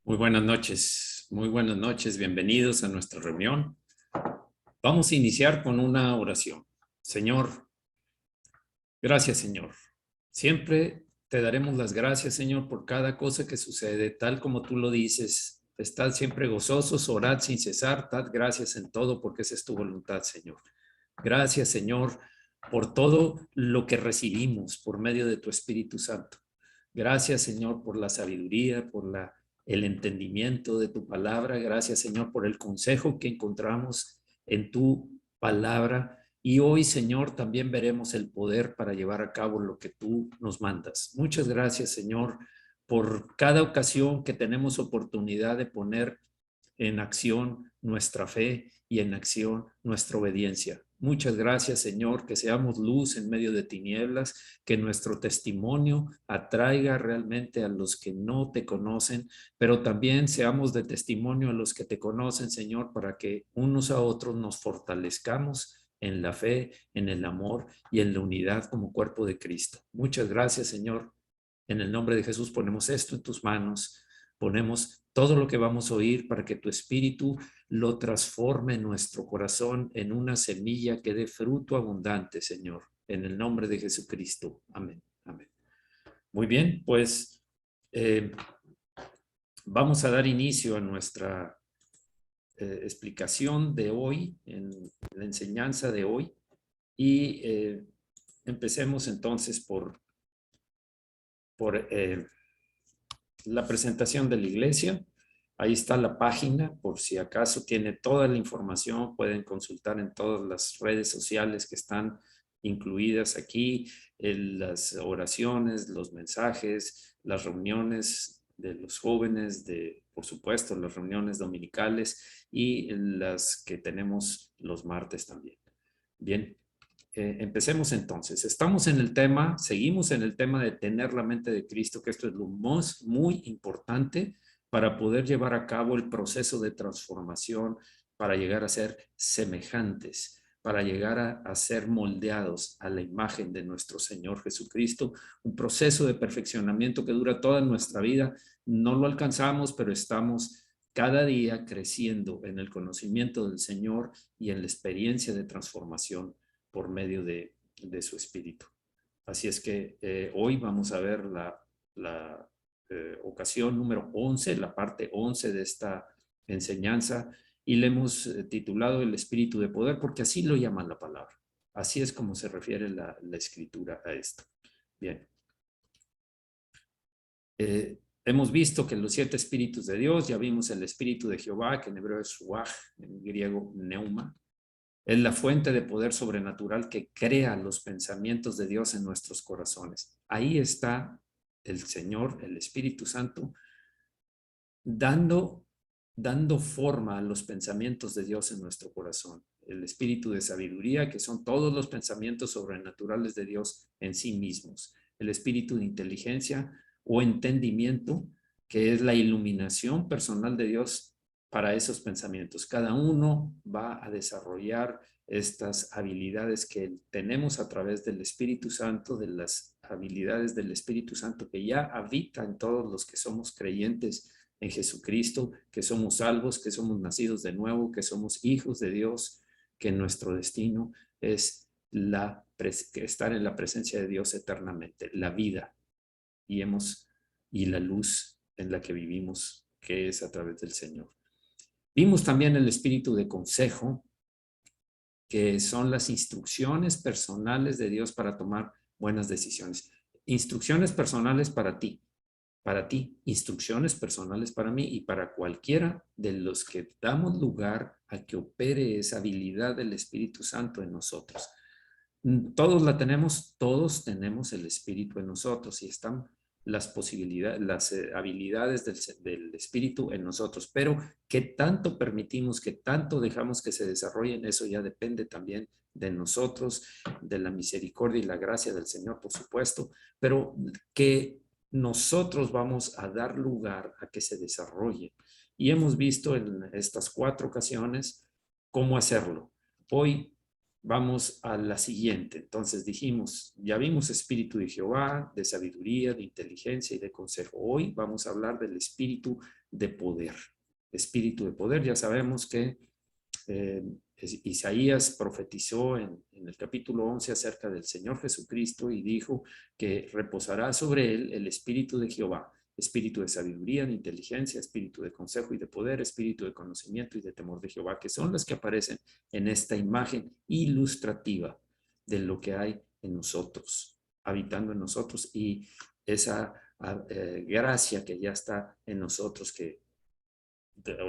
Muy buenas noches, bienvenidos a nuestra reunión. Vamos a iniciar con una oración. Señor, gracias Señor. Siempre te daremos las gracias Señor por cada cosa que sucede, tal como tú lo dices. Estad siempre gozosos, orad sin cesar, dad gracias en todo porque esa es tu voluntad Señor. Gracias Señor por todo lo que recibimos por medio de tu Espíritu Santo. Gracias, Señor, por la sabiduría, por el entendimiento de tu palabra. Gracias, Señor, por el consejo que encontramos en tu palabra. Y hoy, Señor, también veremos el poder para llevar a cabo lo que tú nos mandas. Muchas gracias, Señor, por cada ocasión que tenemos oportunidad de poner en acción nuestra fe y en acción nuestra obediencia. Muchas gracias, Señor, que seamos luz en medio de tinieblas, que nuestro testimonio atraiga realmente a los que no te conocen, pero también seamos de testimonio a los que te conocen, Señor, para que unos a otros nos fortalezcamos en la fe, en el amor y en la unidad como cuerpo de Cristo. Muchas gracias, Señor. En el nombre de Jesús ponemos esto en tus manos. Ponemos todo lo que vamos a oír para que tu espíritu lo transforme en nuestro corazón en una semilla que dé fruto abundante, Señor. En el nombre de Jesucristo. Amén. Amén. Muy bien, pues vamos a dar inicio a nuestra explicación de hoy, en la enseñanza de hoy. Y empecemos entonces por la presentación de la iglesia. Ahí está la página, por si acaso tiene toda la información, pueden consultar en todas las redes sociales que están incluidas aquí, las oraciones, los mensajes, las reuniones de los jóvenes, por supuesto, las reuniones dominicales y las que tenemos los martes también. Bien, empecemos entonces. Estamos en el tema, seguimos en el tema de tener la mente de Cristo, que esto es lo muy importante para poder llevar a cabo el proceso de transformación, para llegar a ser semejantes, para llegar a ser moldeados a la imagen de nuestro Señor Jesucristo, un proceso de perfeccionamiento que dura toda nuestra vida. No lo alcanzamos, pero estamos cada día creciendo en el conocimiento del Señor y en la experiencia de transformación por medio de su espíritu. Así es que hoy vamos a ver la ocasión número 11, la parte 11 de esta enseñanza, y le hemos titulado el espíritu de poder, porque así lo llama la palabra. Así es como se refiere la escritura a esto. Bien. Hemos visto que los 7 espíritus de Dios, ya vimos el espíritu de Jehová, que en hebreo es ruach, en griego neuma, es la fuente de poder sobrenatural que crea los pensamientos de Dios en nuestros corazones. Ahí está el Señor, el Espíritu Santo, dando forma a los pensamientos de Dios en nuestro corazón. El espíritu de sabiduría, que son todos los pensamientos sobrenaturales de Dios en sí mismos. El espíritu de inteligencia o entendimiento, que es la iluminación personal de Dios para esos pensamientos. Cada uno va a desarrollar estas habilidades que tenemos a través del Espíritu Santo, de las habilidades del Espíritu Santo que ya habita en todos los que somos creyentes en Jesucristo, que somos salvos, que somos nacidos de nuevo, que somos hijos de Dios, que nuestro destino es estar en la presencia de Dios eternamente, la vida y la luz en la que vivimos, que es a través del Señor. Vimos también el espíritu de consejo, que son las instrucciones personales de Dios para tomar buenas decisiones. Instrucciones personales para ti, instrucciones personales para mí y para cualquiera de los que damos lugar a que opere esa habilidad del Espíritu Santo en nosotros. Todos la tenemos, todos tenemos el Espíritu en nosotros y están las posibilidades, las habilidades del Espíritu en nosotros, pero qué tanto permitimos, qué tanto dejamos que se desarrollen, eso ya depende también de nosotros, de la misericordia y la gracia del Señor, por supuesto, pero que nosotros vamos a dar lugar a que se desarrolle. Y hemos visto en estas 4 ocasiones cómo hacerlo. Hoy vamos a la siguiente. Entonces dijimos, ya vimos espíritu de Jehová, de sabiduría, de inteligencia y de consejo. Hoy vamos a hablar del espíritu de poder. Espíritu de poder, ya sabemos que Isaías profetizó en el capítulo 11 acerca del Señor Jesucristo y dijo que reposará sobre él el espíritu de Jehová, espíritu de sabiduría, de inteligencia, espíritu de consejo y de poder, espíritu de conocimiento y de temor de Jehová, que son las que aparecen en esta imagen ilustrativa de lo que hay en nosotros, habitando en nosotros, y esa gracia que ya está en nosotros, que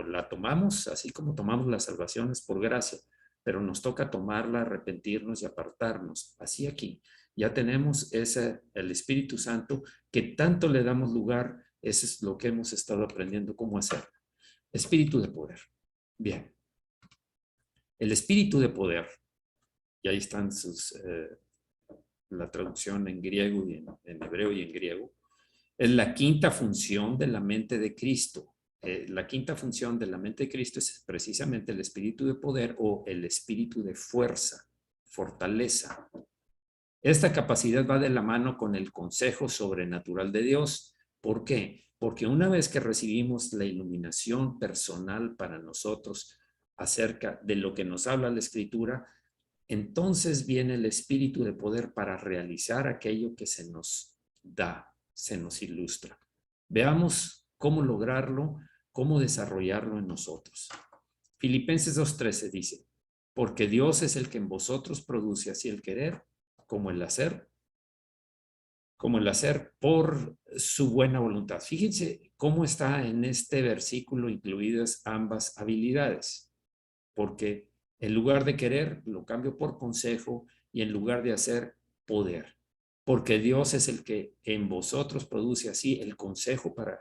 la tomamos, así como tomamos las salvaciones por gracia, pero nos toca tomarla, arrepentirnos y apartarnos. Así aquí ya tenemos el Espíritu Santo, que tanto le damos lugar. Eso es lo que hemos estado aprendiendo cómo hacer. Espíritu de poder. Bien. El espíritu de poder, y ahí están la traducción en griego y en hebreo y en griego, es la quinta función de la mente de Cristo. La quinta función de la mente de Cristo es precisamente el espíritu de poder o el espíritu de fuerza, fortaleza. Esta capacidad va de la mano con el consejo sobrenatural de Dios. ¿Por qué? Porque una vez que recibimos la iluminación personal para nosotros acerca de lo que nos habla la Escritura, entonces viene el espíritu de poder para realizar aquello que se nos da, se nos ilustra. Veamos cómo lograrlo, cómo desarrollarlo en nosotros. Filipenses 2:13 dice, porque Dios es el que en vosotros produce así el querer como el hacer por su buena voluntad. Fíjense cómo está en este versículo incluidas ambas habilidades, porque en lugar de querer, lo cambio por consejo, y en lugar de hacer, poder. Porque Dios es el que en vosotros produce así el consejo para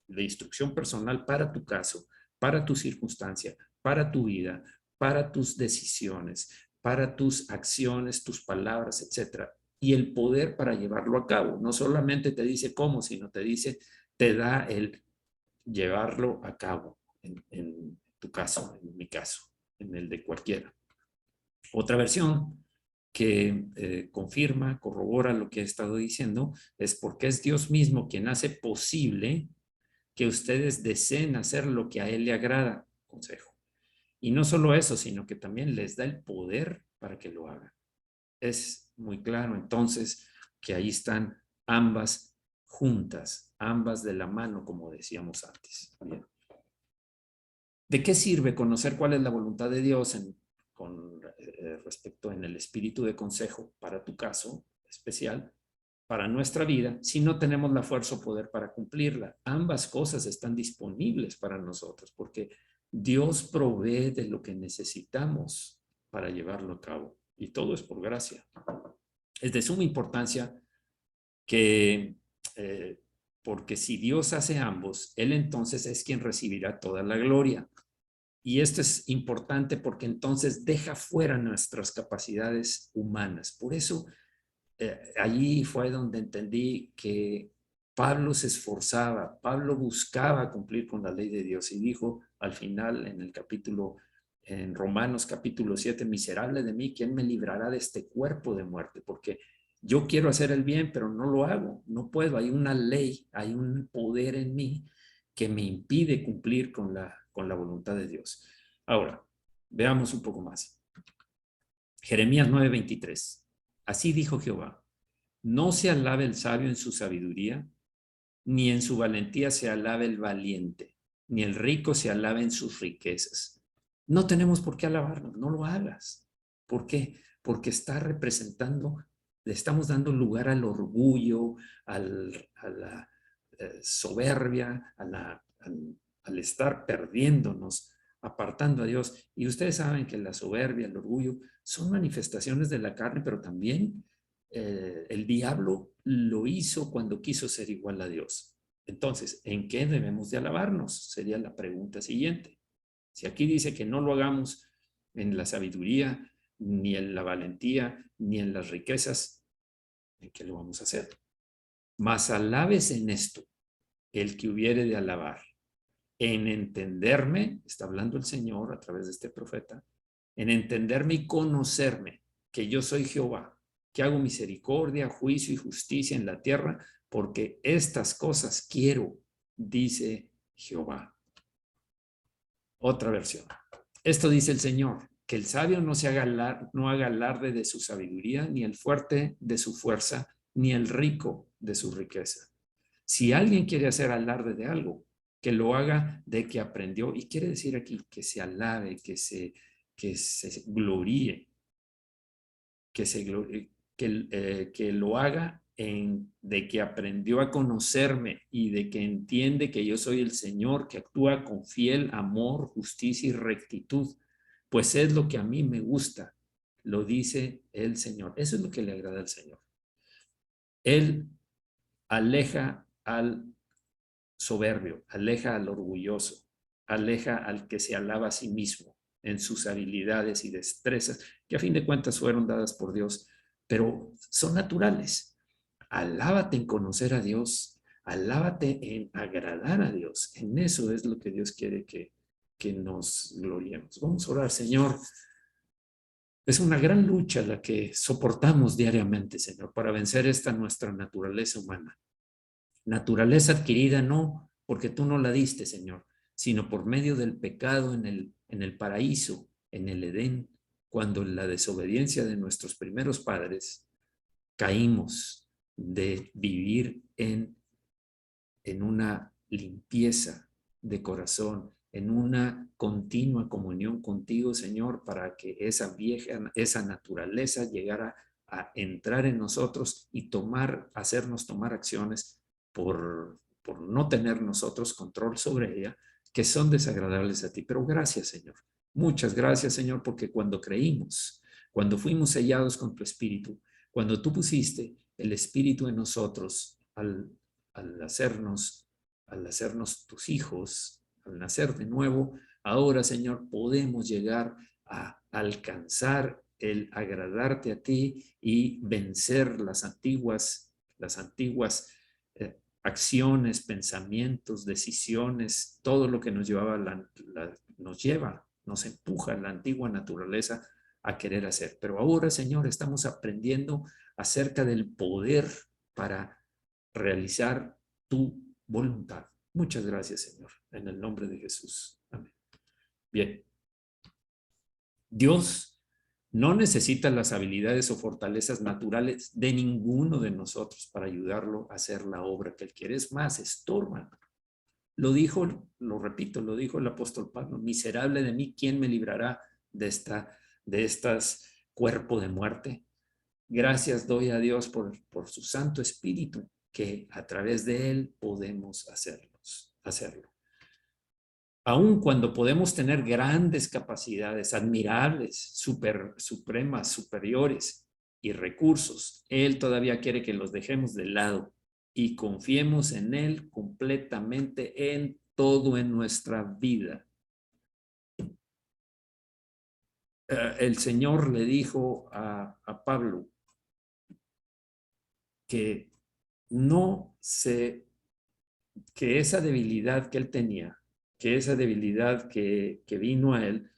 la instrucción personal para tu caso, para tu circunstancia, para tu vida, para tus decisiones, para tus acciones, tus palabras, etcétera, y el poder para llevarlo a cabo. No solamente te dice cómo, sino te da el llevarlo a cabo en tu caso, en mi caso, en el de cualquiera. Otra versión que confirma, corrobora lo que he estado diciendo, es porque es Dios mismo quien hace posible que ustedes deseen hacer lo que a Él le agrada, consejo. Y no solo eso, sino que también les da el poder para que lo hagan. Es muy claro entonces que ahí están ambas juntas, ambas de la mano, como decíamos antes. Bien. ¿De qué sirve conocer cuál es la voluntad de Dios con respecto en el espíritu de consejo para tu caso especial, para nuestra vida, si no tenemos la fuerza o poder para cumplirla? Ambas cosas están disponibles para nosotros porque Dios provee de lo que necesitamos para llevarlo a cabo, y todo es por gracia. Es de suma importancia que, porque si Dios hace ambos, Él entonces es quien recibirá toda la gloria. Y esto es importante porque entonces deja fuera nuestras capacidades humanas. Por eso, allí fue donde entendí que Pablo se esforzaba, Pablo buscaba cumplir con la ley de Dios, y dijo al final en Romanos capítulo 7, miserable de mí, ¿quién me librará de este cuerpo de muerte? Porque yo quiero hacer el bien, pero no lo hago, no puedo, hay una ley, hay un poder en mí que me impide cumplir con la voluntad de Dios. Ahora, veamos un poco más. Jeremías 9:23. Así dijo Jehová, no se alabe el sabio en su sabiduría, ni en su valentía se alabe el valiente, ni el rico se alabe en sus riquezas. No tenemos por qué alabarnos, no lo hagas. ¿Por qué? Porque está representando, le estamos dando lugar al orgullo, a la soberbia, al estar perdiéndonos, apartando a Dios. Y ustedes saben que la soberbia, el orgullo, son manifestaciones de la carne, pero también el diablo lo hizo cuando quiso ser igual a Dios. Entonces, ¿en qué debemos de alabarnos? Sería la pregunta siguiente. Si aquí dice que no lo hagamos en la sabiduría, ni en la valentía, ni en las riquezas, ¿en qué lo vamos a hacer? Mas alabes en esto el que hubiere de alabar, en entenderme, está hablando el Señor a través de este profeta, en entenderme y conocerme, que yo soy Jehová, que hago misericordia, juicio y justicia en la tierra, porque estas cosas quiero, dice Jehová. Otra versión. Esto dice el Señor, que el sabio no haga alarde de su sabiduría, ni el fuerte de su fuerza, ni el rico de su riqueza. Si alguien quiere hacer alarde de algo, que lo haga de que aprendió, y quiere decir aquí que se alabe, que se gloríe, que lo haga de que aprendió a conocerme y de que entiende que yo soy el Señor, que actúa con fiel amor, justicia y rectitud, pues es lo que a mí me gusta, lo dice el Señor. Eso es lo que le agrada al Señor. Él aleja al soberbio, aleja al orgulloso, aleja al que se alaba a sí mismo en sus habilidades y destrezas, que a fin de cuentas fueron dadas por Dios, pero son naturales. Alábate en conocer a Dios, alábate en agradar a Dios. En eso es lo que Dios quiere que nos gloriemos. Vamos a orar, Señor. Es una gran lucha la que soportamos diariamente, Señor, para vencer esta nuestra naturaleza humana. Naturaleza adquirida no porque tú no la diste, Señor, sino por medio del pecado en el paraíso, en el Edén, cuando en la desobediencia de nuestros primeros padres caímos de vivir en una limpieza de corazón, en una continua comunión contigo, Señor, para que esa naturaleza llegara a entrar en nosotros y hacernos tomar acciones por no tener nosotros control sobre ella, que son desagradables a ti. Pero gracias, Señor. Muchas gracias, Señor, porque cuando creímos, cuando fuimos sellados con tu Espíritu, cuando tú pusiste el Espíritu en nosotros al hacernos tus hijos, al nacer de nuevo, ahora, Señor, podemos llegar a alcanzar el agradarte a ti y vencer las antiguas acciones, pensamientos, decisiones, todo lo que nos nos empuja la antigua naturaleza a querer hacer. Pero ahora, Señor, estamos aprendiendo acerca del poder para realizar tu voluntad. Muchas gracias, Señor, en el nombre de Jesús. Amén. Bien. Dios no necesita las habilidades o fortalezas naturales de ninguno de nosotros para ayudarlo a hacer la obra que Él quiere. Es más, estorban. Lo dijo, lo repito, lo dijo el apóstol Pablo: miserable de mí, ¿quién me librará de estas cuerpo de muerte? Gracias doy a Dios por su Santo Espíritu, que a través de Él podemos hacerlo. Aun cuando podemos tener grandes capacidades, admirables, supremas, superiores y recursos, Él todavía quiere que los dejemos de lado y confiemos en Él completamente en todo en nuestra vida. El Señor le dijo a Pablo que que esa debilidad que él tenía, que esa debilidad que vino a él,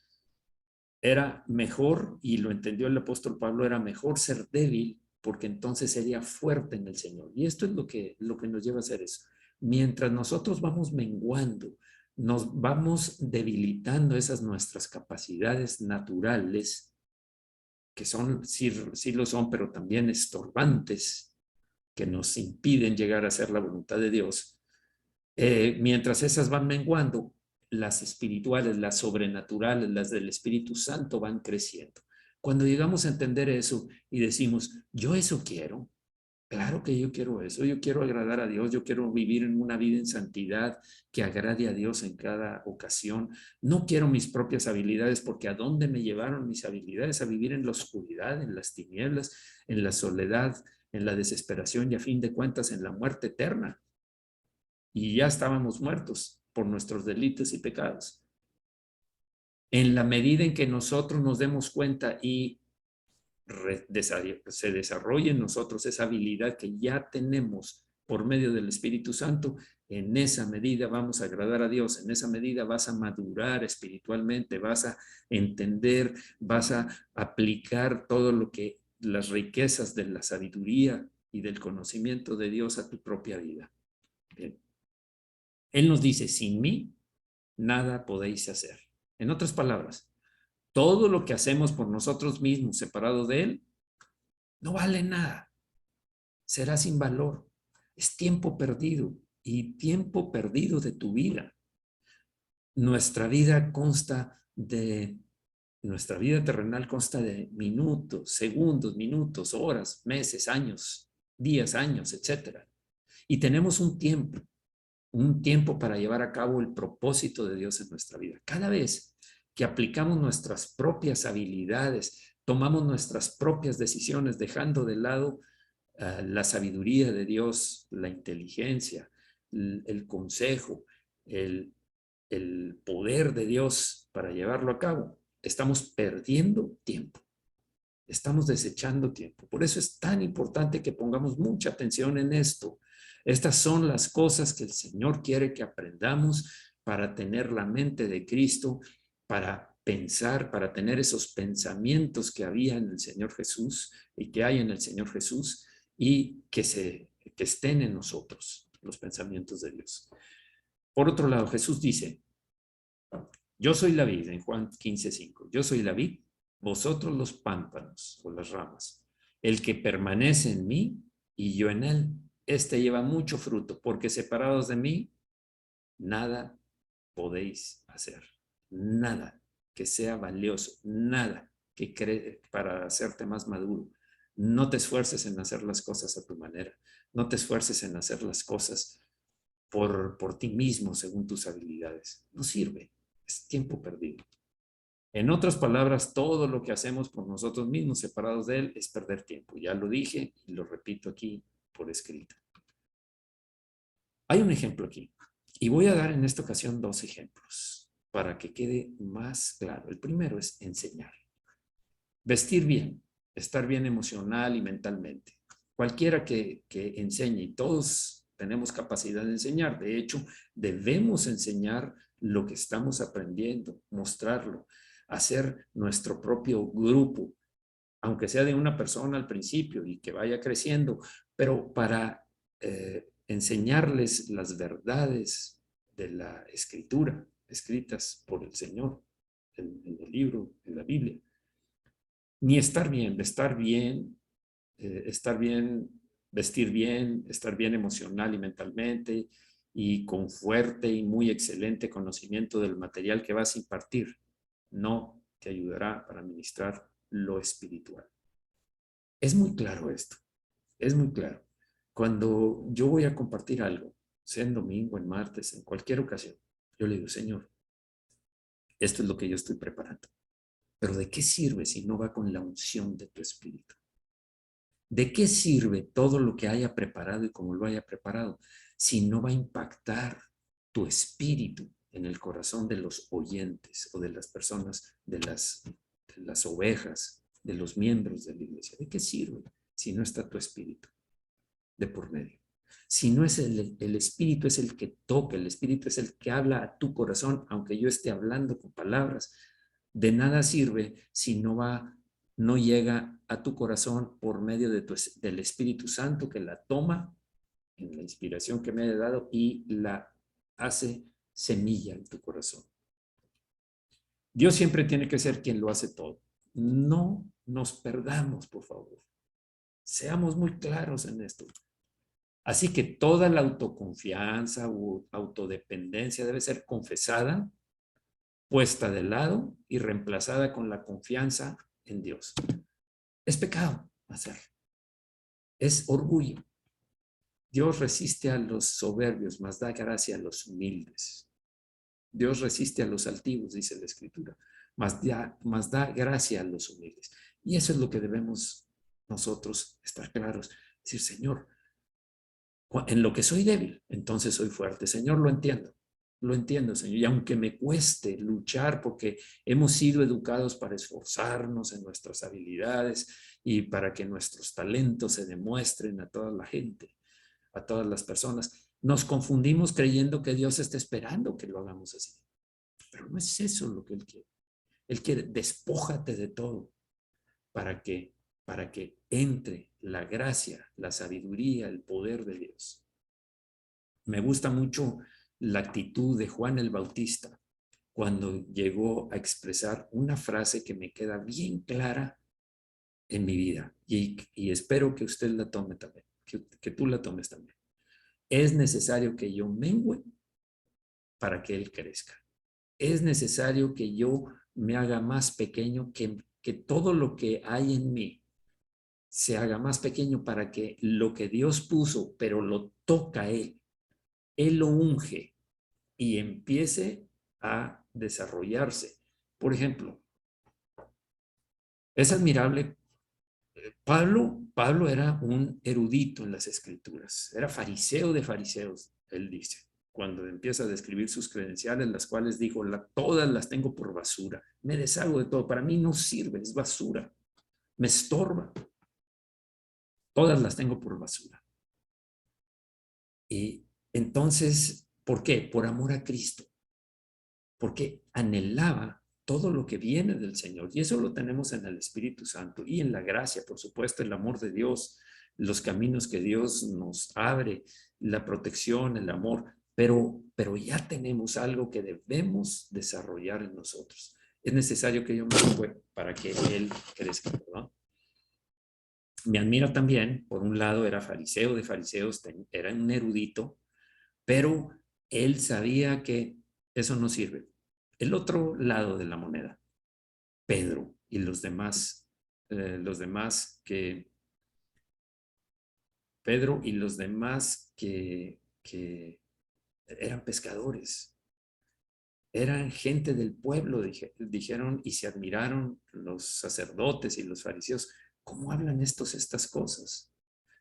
era mejor, y lo entendió el apóstol Pablo, era mejor ser débil, porque entonces sería fuerte en el Señor. Y esto es lo que nos lleva a hacer eso. Mientras nosotros vamos menguando, nos vamos debilitando esas nuestras capacidades naturales, que sí lo son, pero también estorbantes, que nos impiden llegar a hacer la voluntad de Dios. Mientras esas van menguando, las espirituales, las sobrenaturales, las del Espíritu Santo van creciendo. Cuando llegamos a entender eso y decimos, yo eso quiero, claro que yo quiero eso, yo quiero agradar a Dios, yo quiero vivir en una vida en santidad que agrade a Dios en cada ocasión. No quiero mis propias habilidades, porque ¿a dónde me llevaron mis habilidades? A vivir en la oscuridad, en las tinieblas, en la soledad, en la desesperación y a fin de cuentas en la muerte eterna. Y ya estábamos muertos por nuestros delitos y pecados. En la medida en que nosotros nos demos cuenta y se desarrolle en nosotros esa habilidad que ya tenemos por medio del Espíritu Santo, en esa medida vamos a agradar a Dios, en esa medida vas a madurar espiritualmente, vas a entender, vas a aplicar todo lo que las riquezas de la sabiduría y del conocimiento de Dios a tu propia vida. Bien. Él nos dice, sin mí, nada podéis hacer. En otras palabras, todo lo que hacemos por nosotros mismos, separados de Él, no vale nada. Será sin valor. Es tiempo perdido y tiempo perdido de tu vida. Nuestra vida terrenal consta de minutos, segundos, horas, meses, años, días, años, etc. Y tenemos un tiempo para llevar a cabo el propósito de Dios en nuestra vida. Cada vez que aplicamos nuestras propias habilidades, tomamos nuestras propias decisiones, dejando de lado la sabiduría de Dios, la inteligencia, el consejo, el poder de Dios para llevarlo a cabo, estamos perdiendo tiempo. Estamos desechando tiempo. Por eso es tan importante que pongamos mucha atención en esto. Estas son las cosas que el Señor quiere que aprendamos para tener la mente de Cristo, para pensar, para tener esos pensamientos que había en el Señor Jesús y que hay en el Señor Jesús y que estén en nosotros, los pensamientos de Dios. Por otro lado, Jesús dice, yo soy la vid, en Juan 15:5, yo soy la vid, vosotros los pámpanos o las ramas. El que permanece en mí y yo en él, este lleva mucho fruto, porque separados de mí, nada podéis hacer. Nada que sea valioso, nada que para hacerte más maduro. No te esfuerces en hacer las cosas a tu manera. No te esfuerces en hacer las cosas por ti mismo, según tus habilidades. No sirve. Es tiempo perdido. En otras palabras, todo lo que hacemos por nosotros mismos, separados de Él, es perder tiempo. Ya lo dije y lo repito aquí por escrito. Hay un ejemplo aquí y voy a dar en esta ocasión 2 ejemplos para que quede más claro. El primero es enseñar. Vestir bien, estar bien emocional y mentalmente. Cualquiera que enseñe, todos tenemos capacidad de enseñar. De hecho, debemos enseñar lo que estamos aprendiendo, mostrarlo, hacer nuestro propio grupo, aunque sea de una persona al principio y que vaya creciendo, pero para enseñarles las verdades de la escritura, escritas por el Señor en el libro, en la Biblia. Ni estar bien, vestir bien, estar bien emocional y mentalmente y con fuerte y muy excelente conocimiento del material que vas a impartir, no te ayudará para administrar lo espiritual. Es muy claro esto, es muy claro. Cuando yo voy a compartir algo, sea en domingo, en martes, en cualquier ocasión, yo le digo, Señor, esto es lo que yo estoy preparando. Pero ¿de qué sirve si no va con la unción de tu espíritu? ¿De qué sirve todo lo que haya preparado y como lo haya preparado si no va a impactar tu espíritu en el corazón de los oyentes o de las personas, de las ovejas, de los miembros de la iglesia? ¿De qué sirve si no está tu espíritu de por medio? Si no es el espíritu es el que toca, el espíritu es el que habla a tu corazón, aunque yo esté hablando con palabras, de nada sirve si no llega a tu corazón por medio del Espíritu Santo que la toma en la inspiración que me ha dado y la hace semilla en tu corazón. Dios siempre tiene que ser quien lo hace todo. No nos perdamos, por favor. Seamos muy claros en esto. Así que toda la autoconfianza u autodependencia debe ser confesada, puesta de lado y reemplazada con la confianza en Dios. Es pecado hacerlo. Es orgullo. Dios resiste a los soberbios, mas da gracia a los humildes. Dios resiste a los altivos, dice la Escritura, mas da gracia a los humildes. Y eso es lo que debemos nosotros estar claros. Decir, Señor, en lo que soy débil, entonces soy fuerte. Señor, lo entiendo, Señor. Y aunque me cueste luchar, porque hemos sido educados para esforzarnos en nuestras habilidades y para que nuestros talentos se demuestren a toda la gente. a todas las personas. Nos confundimos creyendo que Dios está esperando que lo hagamos así. Pero no es eso lo que Él quiere. Él quiere, despójate de todo para que entre la gracia, la sabiduría, el poder de Dios. Me gusta mucho la actitud de Juan el Bautista cuando llegó a expresar una frase que me queda bien clara en mi vida y espero que usted la tome también, que tú la tomes también. Es necesario que yo mengüe para que Él crezca. Es necesario que yo me haga más pequeño, que todo lo que hay en mí se haga más pequeño para que lo que Dios puso, pero lo toca Él lo unge y empiece a desarrollarse. Por ejemplo, es admirable. Pablo era un erudito en las escrituras, era fariseo de fariseos, él dice, cuando empieza a describir sus credenciales, las cuales dijo, todas las tengo por basura, me deshago de todo, para mí no sirve, es basura, me estorba, todas las tengo por basura. Y entonces, ¿por qué? Por amor a Cristo, porque anhelaba todo lo que viene del Señor. Y eso lo tenemos en el Espíritu Santo y en la gracia, por supuesto, el amor de Dios, los caminos que Dios nos abre, la protección, el amor. Pero ya tenemos algo que debemos desarrollar en nosotros. Es necesario que yo me ocupe para que Él crezca, ¿verdad? Me admira también, por un lado, era fariseo de fariseos, era un erudito, pero él sabía que eso no sirve. El otro lado de la moneda, Pedro y los demás que, Pedro y los demás que eran pescadores, eran gente del pueblo, dijeron y se admiraron los sacerdotes y los fariseos. ¿Cómo hablan estas cosas?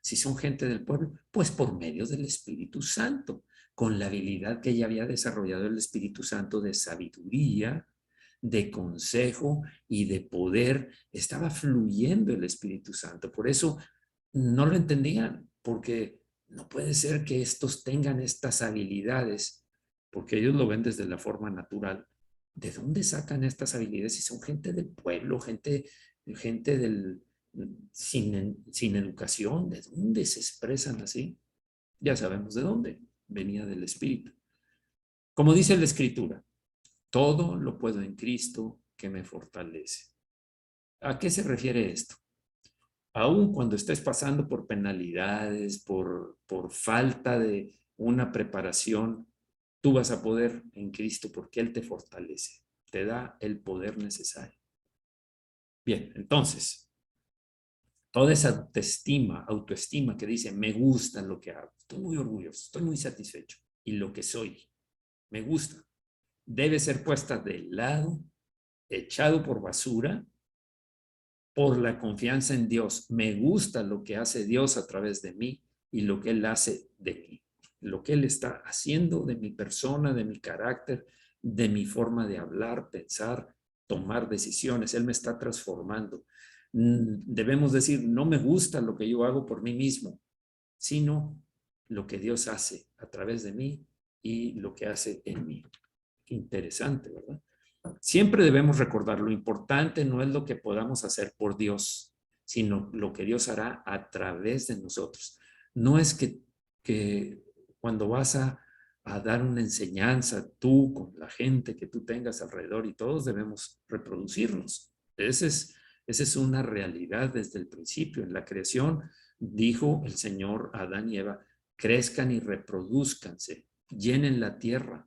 Si son gente del pueblo, pues por medio del Espíritu Santo, con la habilidad que ya había desarrollado el Espíritu Santo de sabiduría, de consejo y de poder, estaba fluyendo el Espíritu Santo. Por eso no lo entendían, porque no puede ser que estos tengan estas habilidades, porque ellos lo ven desde la forma natural. ¿De dónde sacan estas habilidades si son gente del pueblo, gente sin educación? ¿De dónde se expresan así? Ya sabemos de dónde. Venía del Espíritu. Como dice la Escritura, todo lo puedo en Cristo que me fortalece. ¿A qué se refiere esto? Aún cuando estés pasando por penalidades, por falta de una preparación, tú vas a poder en Cristo porque Él te fortalece, te da el poder necesario. Bien, entonces, toda esa autoestima que dice, me gusta lo que hago, estoy muy orgulloso, estoy muy satisfecho y lo que soy, me gusta, debe ser puesta de lado, echado por basura, por la confianza en Dios. Me gusta lo que hace Dios a través de mí y lo que Él hace de mí, lo que Él está haciendo de mi persona, de mi carácter, de mi forma de hablar, pensar, tomar decisiones. Él me está transformando. Debemos decir, no me gusta lo que yo hago por mí mismo, sino lo que Dios hace a través de mí y lo que hace en mí. Qué interesante, ¿verdad? Siempre debemos recordar, lo importante no es lo que podamos hacer por Dios, sino lo que Dios hará a través de nosotros. No es que cuando vas a dar una enseñanza, tú con la gente que tú tengas alrededor y todos debemos reproducirnos. Esa es una realidad desde el principio. En la creación dijo el Señor a Adán y Eva, crezcan y reproduzcanse, llenen la tierra.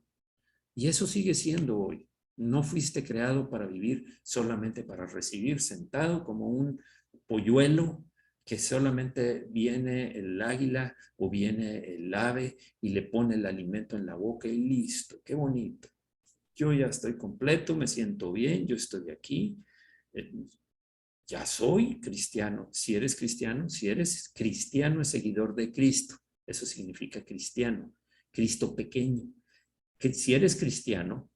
Y eso sigue siendo hoy. No fuiste creado para vivir solamente para recibir, sentado como un polluelo que solamente viene el águila o viene el ave y le pone el alimento en la boca y listo, qué bonito. Yo ya estoy completo, me siento bien, yo estoy aquí, eh, ya soy cristiano. Si eres cristiano es seguidor de Cristo. Eso significa cristiano, Cristo pequeño. Que si eres cristiano,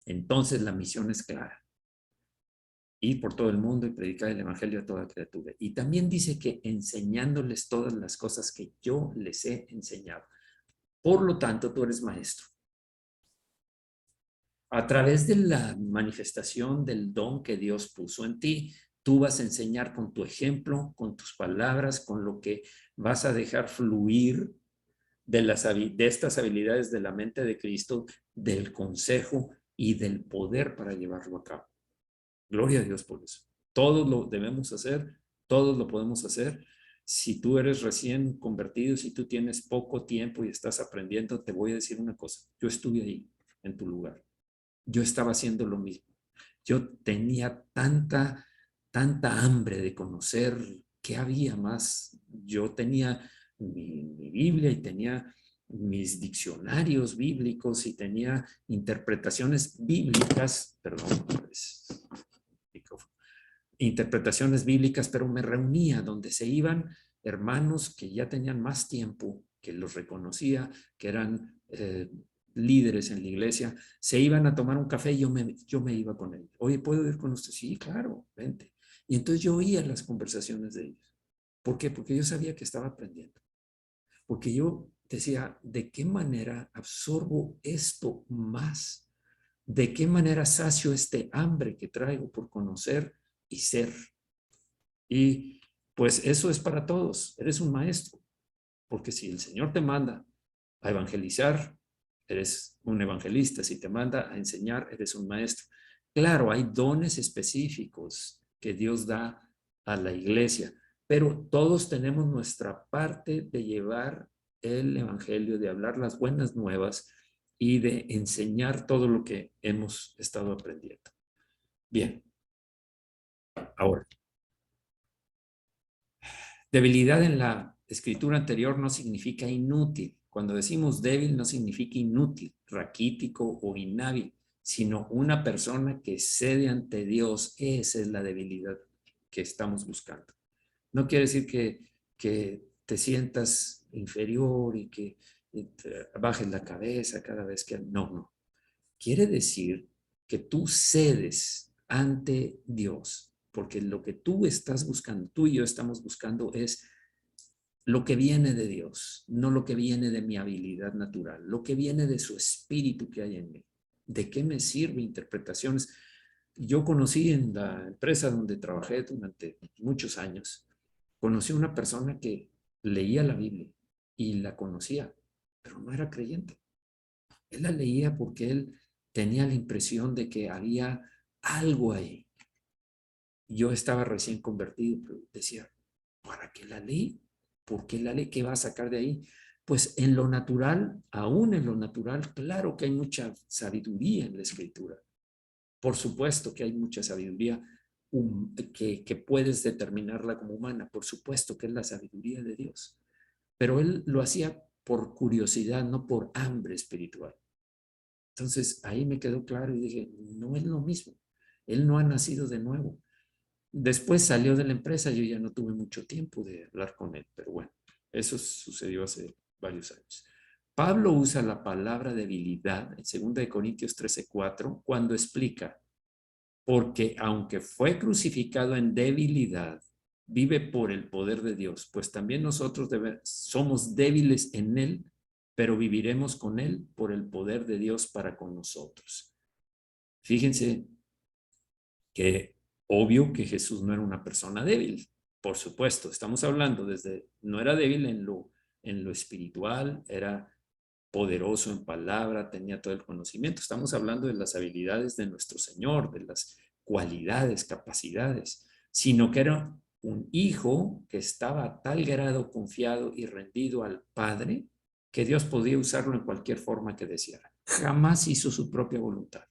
entonces la misión es clara. Ir por todo el mundo y predicar el evangelio a toda criatura. Y también dice que enseñándoles todas las cosas que yo les he enseñado. Por lo tanto, tú eres maestro. A través de la manifestación del don que Dios puso en ti, tú vas a enseñar con tu ejemplo, con tus palabras, con lo que vas a dejar fluir de estas habilidades de la mente de Cristo, del consejo y del poder para llevarlo a cabo. Gloria a Dios por eso. Todos lo debemos hacer, todos lo podemos hacer. Si tú eres recién convertido, si tú tienes poco tiempo y estás aprendiendo, te voy a decir una cosa. Yo estuve ahí, en tu lugar. Yo estaba haciendo lo mismo. Yo tenía tanta hambre de conocer qué había más. Yo tenía mi Biblia y tenía mis diccionarios bíblicos y tenía interpretaciones bíblicas, perdón, pues, interpretaciones bíblicas, pero me reunía donde se iban hermanos que ya tenían más tiempo, que los reconocía, que eran líderes en la iglesia, se iban a tomar un café y yo me iba con ellos. Oye, ¿puedo ir con usted? Sí, claro, vente. Y entonces yo oía las conversaciones de ellos. ¿Por qué? Porque yo sabía que estaba aprendiendo. Porque yo decía, ¿de qué manera absorbo esto más? ¿De qué manera sacio este hambre que traigo por conocer y ser? Y pues eso es para todos. Eres un maestro, porque si el Señor te manda a evangelizar, eres un evangelista. Si te manda a enseñar, eres un maestro. Claro, hay dones específicos que Dios da a la iglesia, pero todos tenemos nuestra parte de llevar el evangelio, de hablar las buenas nuevas y de enseñar todo lo que hemos estado aprendiendo. Bien, ahora, debilidad en la escritura anterior no significa inútil. Cuando decimos débil no significa inútil, raquítico o inhábil, sino una persona que cede ante Dios. Esa es la debilidad que estamos buscando. No quiere decir que te sientas inferior y que bajes la cabeza cada vez que... No, no. Quiere decir que tú cedes ante Dios, porque lo que tú estás buscando, tú y yo estamos buscando es lo que viene de Dios, no lo que viene de mi habilidad natural, lo que viene de su espíritu que hay en mí. ¿De qué me sirve interpretaciones? Yo conocí en la empresa donde trabajé durante muchos años, conocí a una persona que leía la Biblia y la conocía, pero no era creyente. Él la leía porque él tenía la impresión de que había algo ahí. Yo estaba recién convertido, pero decía, ¿para qué la ley? ¿Por qué la ley? ¿Qué va a sacar de ahí? Pues en lo natural, aún en lo natural, claro que hay mucha sabiduría en la escritura. Por supuesto que hay mucha sabiduría que puedes determinarla como humana. Por supuesto que es la sabiduría de Dios. Pero él lo hacía por curiosidad, no por hambre espiritual. Entonces ahí me quedó claro y dije, no es lo mismo. Él no ha nacido de nuevo. Después salió de la empresa, yo ya no tuve mucho tiempo de hablar con él, pero bueno, eso sucedió hace varios años. Pablo usa la palabra debilidad en 2 Corintios 13:4 cuando explica, porque aunque fue crucificado en debilidad, vive por el poder de Dios, pues también nosotros somos débiles en él, pero viviremos con él por el poder de Dios para con nosotros. Fíjense que obvio que Jesús no era una persona débil, por supuesto, estamos hablando no era débil en lo espiritual, era poderoso en palabra, tenía todo el conocimiento, estamos hablando de las habilidades de nuestro Señor, de las cualidades, capacidades, sino que era un hijo que estaba a tal grado confiado y rendido al Padre que Dios podía usarlo en cualquier forma que deseara. Jamás hizo su propia voluntad.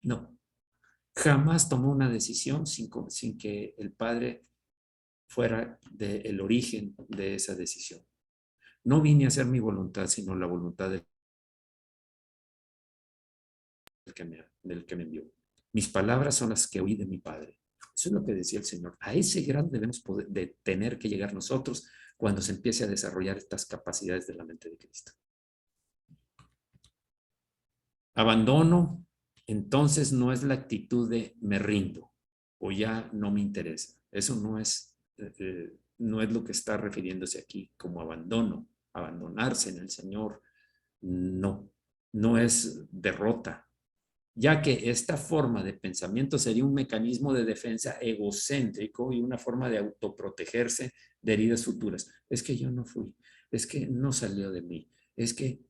No, jamás tomó una decisión sin que el Padre fuera el origen de esa decisión. No vine a hacer mi voluntad, sino la voluntad del que me envió. Mis palabras son las que oí de mi Padre. Eso es lo que decía el Señor. A ese grado debemos de tener que llegar nosotros cuando se empiece a desarrollar estas capacidades de la mente de Cristo. Abandono, entonces, no es la actitud de me rindo. o ya no me interesa. Eso no es lo que está refiriéndose aquí como abandono, abandonarse en el Señor. No, no es derrota, ya que esta forma de pensamiento sería un mecanismo de defensa egocéntrico y una forma de autoprotegerse de heridas futuras. Es que yo no fui, es que no salió de mí, es que,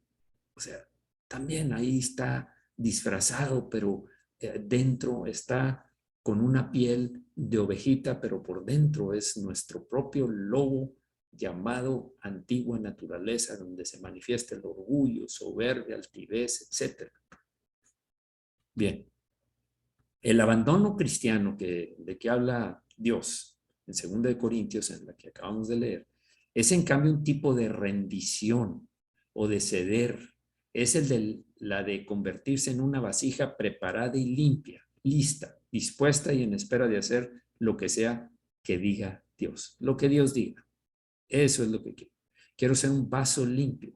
o sea, también ahí está disfrazado, pero dentro está con una piel de ovejita, pero por dentro es nuestro propio lobo llamado antigua naturaleza, donde se manifiesta el orgullo, soberbia, altivez, etc. Bien, el abandono cristiano de que habla Dios en 2 Corintios, en la que acabamos de leer, es en cambio un tipo de rendición o de ceder. Es la de convertirse en una vasija preparada y limpia, lista, dispuesta y en espera de hacer lo que sea que diga Dios. Lo que Dios diga. Eso es lo que quiero. Quiero ser un vaso limpio,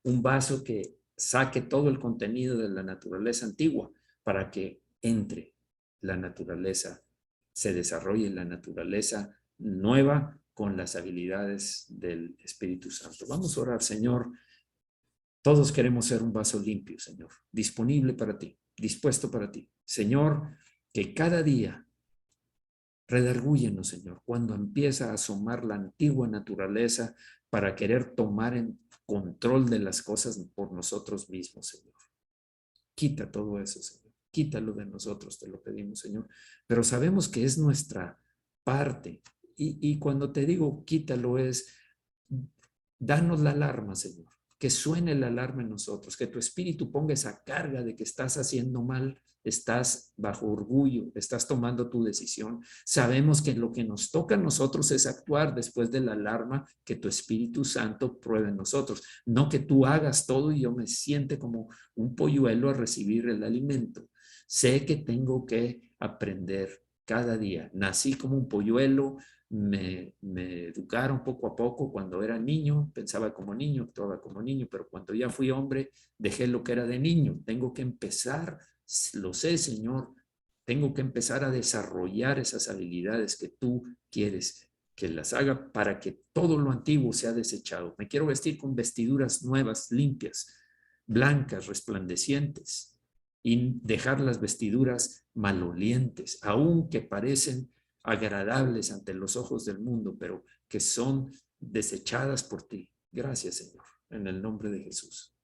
un vaso que saque todo el contenido de la naturaleza antigua para que entre la naturaleza, se desarrolle la naturaleza nueva con las habilidades del Espíritu Santo. Vamos a orar, Señor. Todos queremos ser un vaso limpio, Señor, disponible para ti, dispuesto para ti. Señor, que cada día redargúyenos, Señor, cuando empieza a asomar la antigua naturaleza para querer tomar en control de las cosas por nosotros mismos, Señor. Quita todo eso, Señor. Quítalo de nosotros, te lo pedimos, Señor. Pero sabemos que es nuestra parte. Y cuando te digo quítalo es, danos la alarma, Señor. Que suene la alarma en nosotros, que tu espíritu ponga esa carga de que estás haciendo mal, estás bajo orgullo, estás tomando tu decisión. Sabemos que lo que nos toca a nosotros es actuar después de la alarma que tu Espíritu Santo pruebe en nosotros. No que tú hagas todo y yo me siente como un polluelo a recibir el alimento. Sé que tengo que aprender cada día. Nací como un polluelo, me educaron poco a poco. Cuando era niño, pensaba como niño, actuaba como niño, pero cuando ya fui hombre, dejé lo que era de niño. Tengo que empezar, lo sé, Señor, tengo que empezar a desarrollar esas habilidades que tú quieres que las haga para que todo lo antiguo sea desechado. Me quiero vestir con vestiduras nuevas, limpias, blancas, resplandecientes, y dejar las vestiduras malolientes, aunque parecen agradables ante los ojos del mundo, pero que son desechadas por ti. Gracias, Señor, en el nombre de Jesús.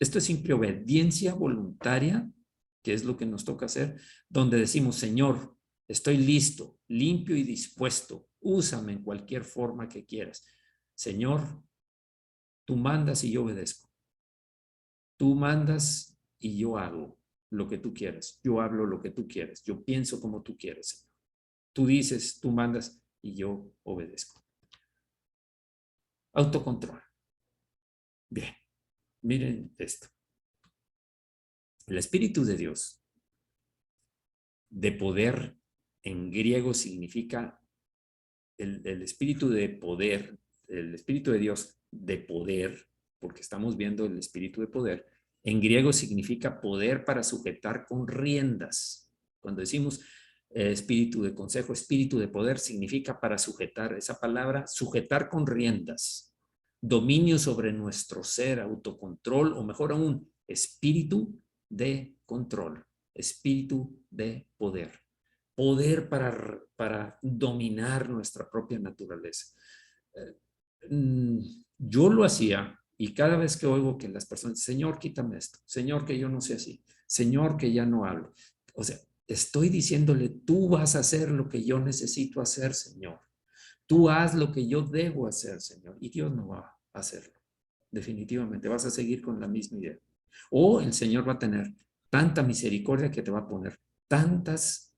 Esto es simple obediencia voluntaria, que es lo que nos toca hacer, donde decimos, Señor, estoy listo, limpio y dispuesto. Úsame en cualquier forma que quieras. Señor, tú mandas y yo obedezco. Tú mandas y yo hago lo que tú quieras. Yo hablo lo que tú quieres. Yo pienso como tú quieres, Señor. Tú dices, tú mandas y yo obedezco. Autocontrol. Bien, miren esto. El Espíritu de Dios, de poder, en griego significa el Espíritu de poder, el Espíritu de Dios de poder, porque estamos viendo el Espíritu de poder, en griego significa poder para sujetar con riendas. Cuando decimos espíritu de consejo, espíritu de poder, significa para sujetar. Esa palabra, sujetar con riendas, dominio sobre nuestro ser, autocontrol, o mejor aún, espíritu de control, espíritu de poder. Poder para dominar nuestra propia naturaleza. Yo lo hacía y cada vez que oigo que las personas, Señor, quítame esto, Señor, que yo no sé así, Señor, que ya no hablo. O sea, estoy diciéndole, tú vas a hacer lo que yo necesito hacer, Señor. Tú haz lo que yo debo hacer, Señor. Y Dios no va a hacerlo. Definitivamente, vas a seguir con la misma idea. O el Señor va a tener tanta misericordia que te va a poner tantas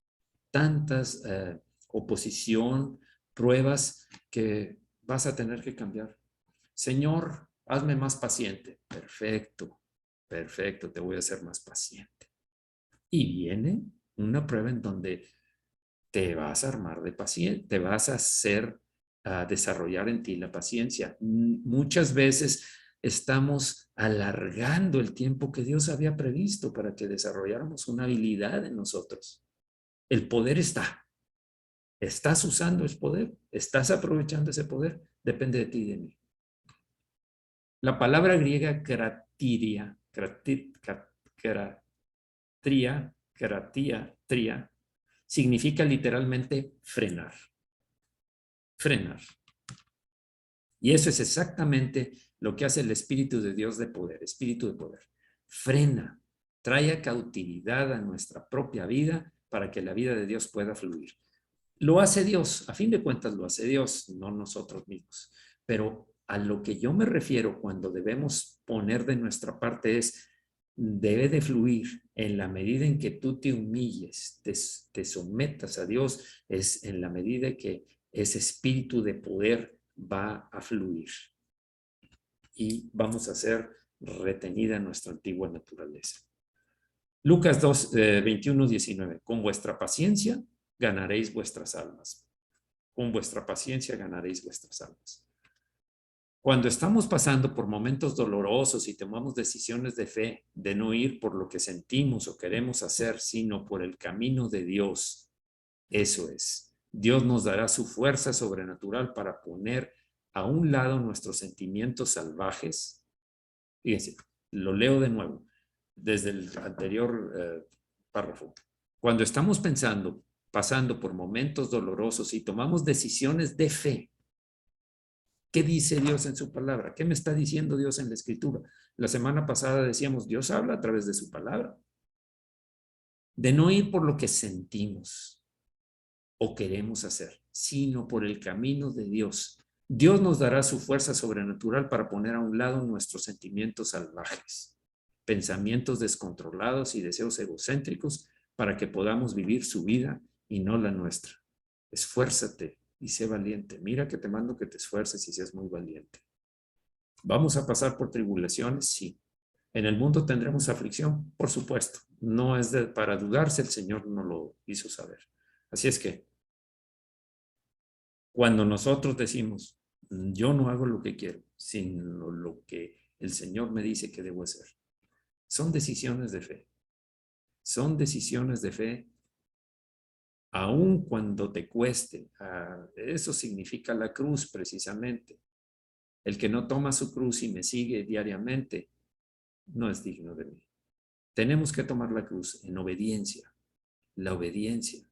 oposición, pruebas que vas a tener que cambiar. Señor, hazme más paciente. Perfecto, perfecto, te voy a hacer más paciente. Y viene una prueba en donde te vas a armar de paciente, te vas a hacer a desarrollar en ti la paciencia. Muchas veces estamos alargando el tiempo que Dios había previsto para que desarrolláramos una habilidad en nosotros. El poder está. ¿Estás usando ese poder? ¿Estás aprovechando ese poder? Depende de ti y de mí. La palabra griega tria, significa literalmente frenar. Frenar. Y eso es exactamente lo que hace el Espíritu de Dios de poder, Espíritu de poder. Frena, trae a cautividad a nuestra propia vida para que la vida de Dios pueda fluir. Lo hace Dios, a fin de cuentas lo hace Dios, no nosotros mismos. Pero a lo que yo me refiero cuando debemos poner de nuestra parte es, debe de fluir en la medida en que tú te humilles, te sometas a Dios, es en la medida que ese espíritu de poder va a fluir y vamos a ser retenida nuestra antigua naturaleza. Lucas 2, 21, 19. Con vuestra paciencia ganaréis vuestras almas. Con vuestra paciencia ganaréis vuestras almas. Cuando estamos pasando por momentos dolorosos y tomamos decisiones de fe, de no ir por lo que sentimos o queremos hacer, sino por el camino de Dios, eso es. Dios nos dará su fuerza sobrenatural para poner a un lado nuestros sentimientos salvajes. Fíjense, lo leo de nuevo, desde el anterior párrafo. Cuando estamos pasando por momentos dolorosos y tomamos decisiones de fe, ¿qué dice Dios en su palabra? ¿Qué me está diciendo Dios en la escritura? La semana pasada decíamos, Dios habla a través de su palabra. De no ir por lo que sentimos o queremos hacer, sino por el camino de Dios. Dios nos dará su fuerza sobrenatural para poner a un lado nuestros sentimientos salvajes, pensamientos descontrolados y deseos egocéntricos para que podamos vivir su vida y no la nuestra. Esfuérzate y sé valiente. Mira que te mando que te esfuerces y seas muy valiente. ¿Vamos a pasar por tribulaciones? Sí. ¿En el mundo tendremos aflicción? Por supuesto. No es para dudarse, el Señor nos lo hizo saber. Así es que cuando nosotros decimos, yo no hago lo que quiero, sino lo que el Señor me dice que debo hacer, son decisiones de fe. Son decisiones de fe, aun cuando te cueste. Eso significa la cruz, precisamente. El que no toma su cruz y me sigue diariamente, no es digno de mí. Tenemos que tomar la cruz en obediencia. La obediencia.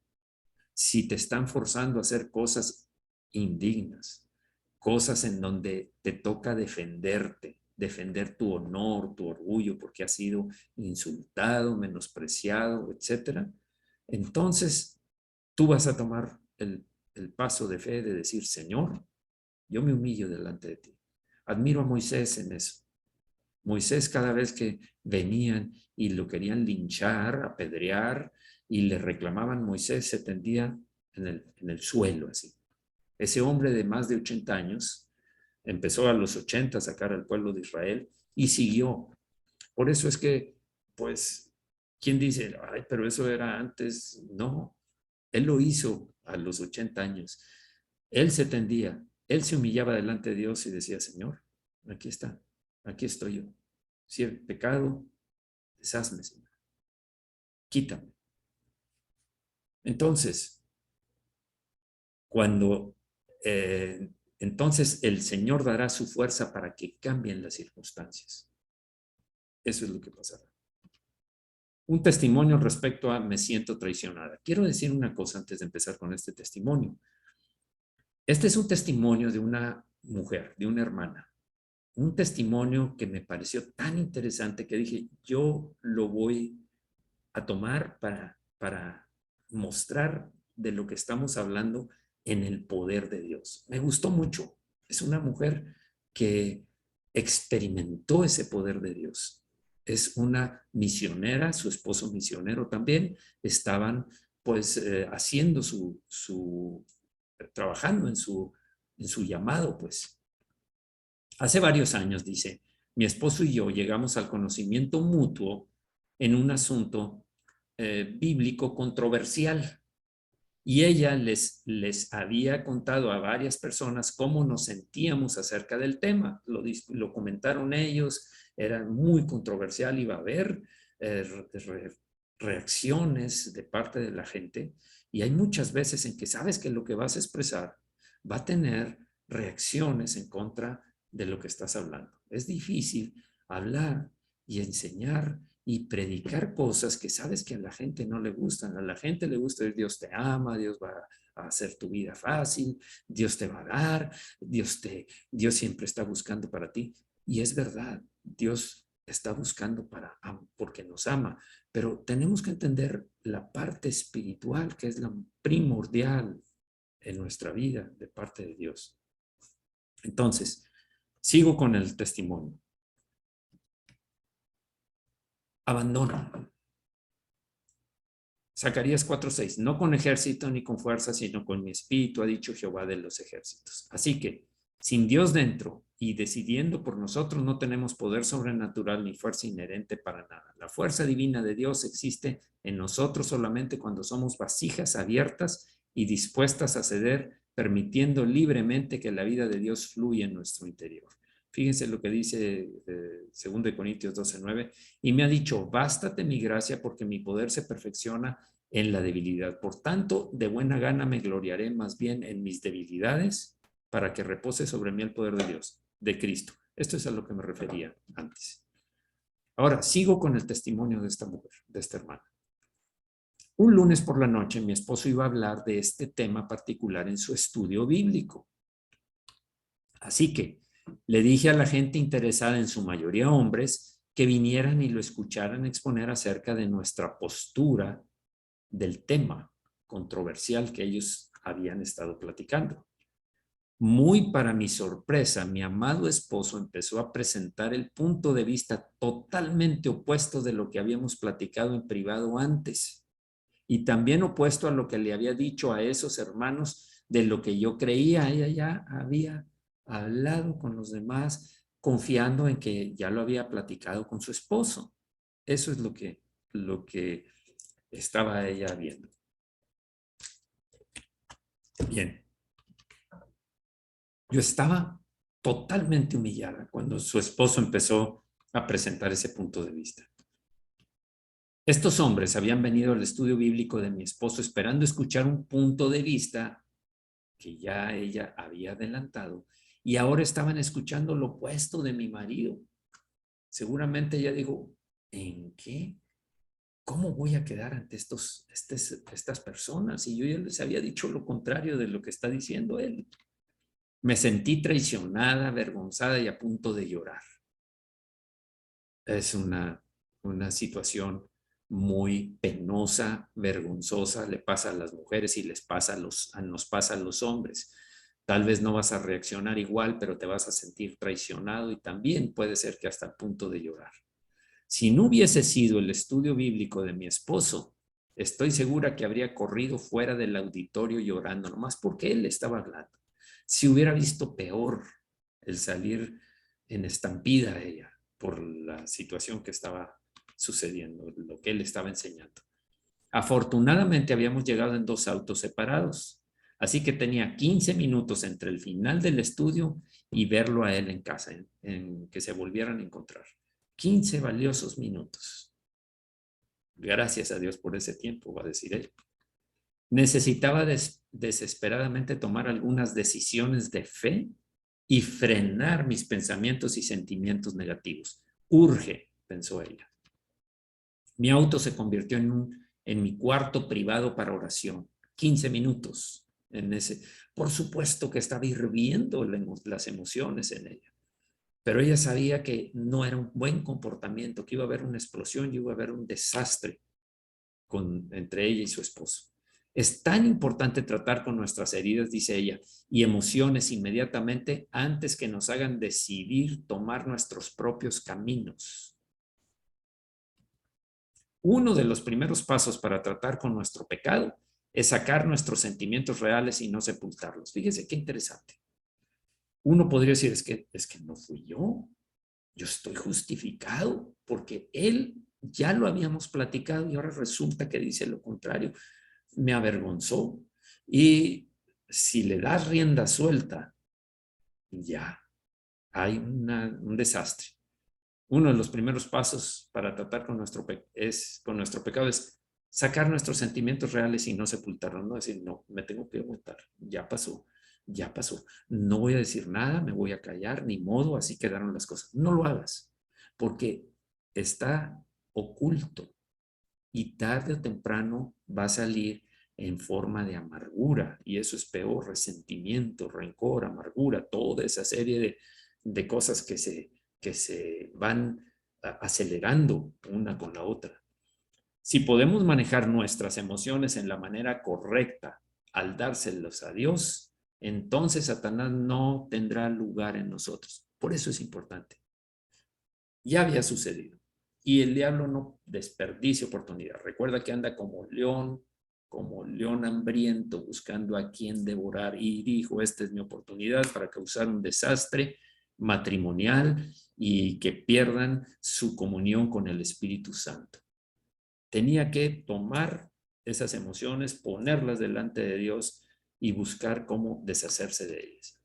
Si te están forzando a hacer cosas indignas, cosas en donde te toca defenderte, defender tu honor, tu orgullo, porque has sido insultado, menospreciado, etcétera, entonces tú vas a tomar el paso de fe de decir, Señor, yo me humillo delante de ti. Admiro a Moisés en eso. Moisés, cada vez que venían y lo querían linchar, apedrear, y le reclamaban, Moisés se tendía en el suelo, así. Ese hombre de más de 80 años empezó a los 80 a sacar al pueblo de Israel y siguió. Por eso es que, pues, ¿quién dice, ay, pero eso era antes? No, él lo hizo a los 80 años. Él se tendía, él se humillaba delante de Dios y decía, Señor, aquí está, aquí estoy yo. Si he pecado, deshazme, Señor. Quítame. Entonces, cuando entonces el Señor dará su fuerza para que cambien las circunstancias. Eso es lo que pasará. Un testimonio respecto a me siento traicionada. Quiero decir una cosa antes de empezar con este testimonio. Este es un testimonio de una mujer, de una hermana. Un testimonio que me pareció tan interesante que dije, yo lo voy a tomar para mostrar de lo que estamos hablando en el poder de Dios. Me gustó mucho. Es una mujer que experimentó ese poder de Dios. Es una misionera, su esposo misionero también, estaban pues haciendo trabajando en su llamado, pues. Hace varios años, dice, mi esposo y yo llegamos al conocimiento mutuo en un asunto bíblico controversial. Y ella les había contado a varias personas cómo nos sentíamos acerca del tema. Lo comentaron ellos, era muy controversial, iba a haber reacciones de parte de la gente y hay muchas veces en que sabes que lo que vas a expresar va a tener reacciones en contra de lo que estás hablando. Es difícil hablar y enseñar y predicar cosas que sabes que a la gente no le gustan. A la gente le gusta decir, Dios te ama, Dios va a hacer tu vida fácil, Dios te va a dar, Dios siempre está buscando para ti. Y es verdad, Dios está buscando porque nos ama, pero tenemos que entender la parte espiritual que es la primordial en nuestra vida de parte de Dios. Entonces, sigo con el testimonio. Abandono. Zacarías 4:6, no con ejército ni con fuerza, sino con mi espíritu, ha dicho Jehová de los ejércitos. Así que, sin Dios dentro y decidiendo por nosotros, no tenemos poder sobrenatural ni fuerza inherente para nada. La fuerza divina de Dios existe en nosotros solamente cuando somos vasijas abiertas y dispuestas a ceder, permitiendo libremente que la vida de Dios fluya en nuestro interior. Fíjense lo que dice 2 Corintios 12:9. Y me ha dicho, bástate mi gracia porque mi poder se perfecciona en la debilidad. Por tanto, de buena gana me gloriaré más bien en mis debilidades para que repose sobre mí el poder de Dios, de Cristo. Esto es a lo que me refería antes. Ahora, sigo con el testimonio de esta mujer, de esta hermana. Un lunes por la noche, mi esposo iba a hablar de este tema particular en su estudio bíblico. Así que le dije a la gente interesada, en su mayoría hombres, que vinieran y lo escucharan exponer acerca de nuestra postura del tema controversial que ellos habían estado platicando. Muy para mi sorpresa, mi amado esposo empezó a presentar el punto de vista totalmente opuesto de lo que habíamos platicado en privado antes, y también opuesto a lo que le había dicho a esos hermanos de lo que yo creía. Ella ya había hablado con los demás confiando en que ya lo había platicado con su esposo. Eso es lo que estaba ella viendo. Bien. Yo estaba totalmente humillada cuando su esposo empezó a presentar ese punto de vista. Estos hombres habían venido al estudio bíblico de mi esposo esperando escuchar un punto de vista que ya ella había adelantado y ahora estaban escuchando lo opuesto de mi marido. Seguramente ella dijo, ¿en qué? ¿Cómo voy a quedar ante estas personas? Y yo ya les había dicho lo contrario de lo que está diciendo él. Me sentí traicionada, avergonzada y a punto de llorar. Es una situación muy penosa, vergonzosa, le pasa a las mujeres y nos pasa a los hombres. Tal vez no vas a reaccionar igual, pero te vas a sentir traicionado y también puede ser que hasta el punto de llorar. Si no hubiese sido el estudio bíblico de mi esposo, estoy segura que habría corrido fuera del auditorio llorando, nomás porque él estaba hablando. Si hubiera visto peor el salir en estampida a ella por la situación que estaba sucediendo, lo que él estaba enseñando. Afortunadamente habíamos llegado en 2 autos separados, así que tenía 15 minutos entre el final del estudio y verlo a él en casa, en que se volvieran a encontrar. 15 valiosos minutos. Gracias a Dios por ese tiempo, va a decir él. Necesitaba desesperadamente tomar algunas decisiones de fe y frenar mis pensamientos y sentimientos negativos. Urge, pensó ella. Mi auto se convirtió en mi cuarto privado para oración. 15 minutos en ese. Por supuesto que estaba hirviendo las emociones en ella. Pero ella sabía que no era un buen comportamiento, que iba a haber una explosión y iba a haber un desastre entre ella y su esposo. Es tan importante tratar con nuestras heridas, dice ella, y emociones inmediatamente antes que nos hagan decidir tomar nuestros propios caminos. Uno de los primeros pasos para tratar con nuestro pecado es sacar nuestros sentimientos reales y no sepultarlos. Fíjese qué interesante. Uno podría decir, es que no fui yo estoy justificado porque él ya lo habíamos platicado y ahora resulta que dice lo contrario. Me avergonzó. Y si le das rienda suelta, ya hay un desastre. Uno de los primeros pasos para tratar con nuestro pecado es sacar nuestros sentimientos reales y no sepultarlos, no decir, no, me tengo que aguantar, ya pasó, ya pasó. No voy a decir nada, me voy a callar, ni modo, así quedaron las cosas. No lo hagas, porque está oculto y tarde o temprano va a salir en forma de amargura, y eso es peor: resentimiento, rencor, amargura, toda esa serie de cosas que se van acelerando una con la otra. Si podemos manejar nuestras emociones en la manera correcta al dárselos a Dios, entonces Satanás no tendrá lugar en nosotros. Por eso es importante. Ya había sucedido. Y el diablo no desperdicia oportunidad. Recuerda que anda como león hambriento, buscando a quien devorar. Y dijo, esta es mi oportunidad para causar un desastre matrimonial y que pierdan su comunión con el Espíritu Santo. Tenía que tomar esas emociones, ponerlas delante de Dios y buscar cómo deshacerse de ellas.